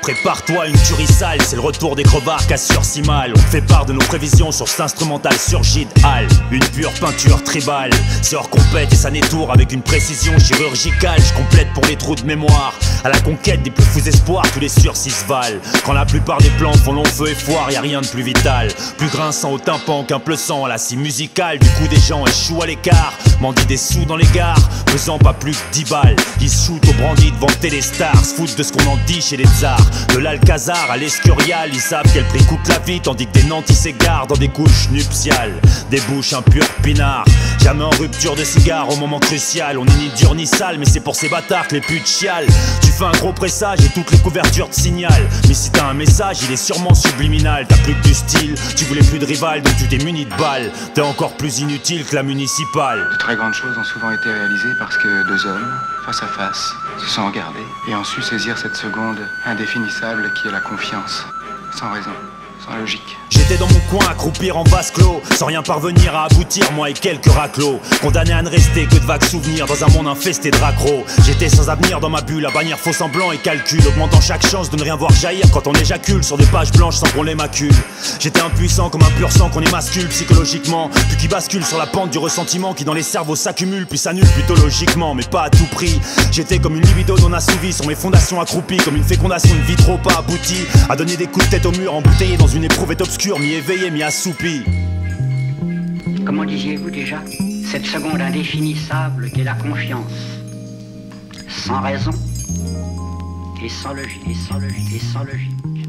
Prépare-toi une tuerie sale, c'est le retour des crevards qu'assure si mal. On fait part de nos prévisions sur cet instrumental surgit de Hall. Une pure peinture tribale, c'est hors compète et ça n'étourre avec une précision chirurgicale. Je complète pour les trous de mémoire, à la conquête des plus fous espoirs, tous les sursis valent. Quand la plupart des plans font long feu et foire, y'a rien de plus vital, plus grinçant au tympan qu'un pleuçant à la scie musicale. Du coup des gens échouent à l'écart, mendient des sous dans les gares, pesant pas plus que 10 balles. Ils se shootent au brandy devant Téléstar, se foutent de ce qu'on en dit chez les tsars. De l'Alcazar à l'Escurial, ils savent quel prix coûte la vie, tandis que des nantis s'égarent dans des couches nuptiales. Des bouches un pur pinard, jamais en rupture de cigare au moment crucial. On est ni dur ni sale, mais c'est pour ces bâtards que les putes chialent. Tu fais un gros pressage et toutes les couvertures te signalent. Mais si t'as un message, il est sûrement subliminal. T'as plus que du style, tu voulais plus de rival, donc tu t'es muni de balles. T'es encore plus inutile que la municipale. De très grandes choses ont souvent été réalisées parce que deux hommes, face à face, se sont regardés et ont su saisir cette seconde indéfinissable qui est la confiance, sans raison, sans logique. J'étais dans mon coin à croupir en vase clos, sans rien parvenir à aboutir, moi et quelques raclos. Condamné à ne rester que de vagues souvenirs dans un monde infesté de raccros. J'étais sans avenir dans ma bulle, à bannir faux semblant et calcul, augmentant chaque chance de ne rien voir jaillir quand on éjacule sur des pages blanches sans qu'on les macule. J'étais impuissant comme un pur sang qu'on émascule psychologiquement, puis qui bascule sur la pente du ressentiment qui dans les cerveaux s'accumule puis s'annule plutôt logiquement, mais pas à tout prix. J'étais comme une libido non assouvie sur mes fondations accroupies, comme une fécondation de vitro pas aboutie, à donner des coups de tête au mur embouteillé dans une éprouvette obscure, mi-éveillé, mi-assoupi. Comment disiez-vous déjà? Cette seconde indéfinissable qu'est la confiance. Sans raison et sans logique, et sans logique, et sans logique.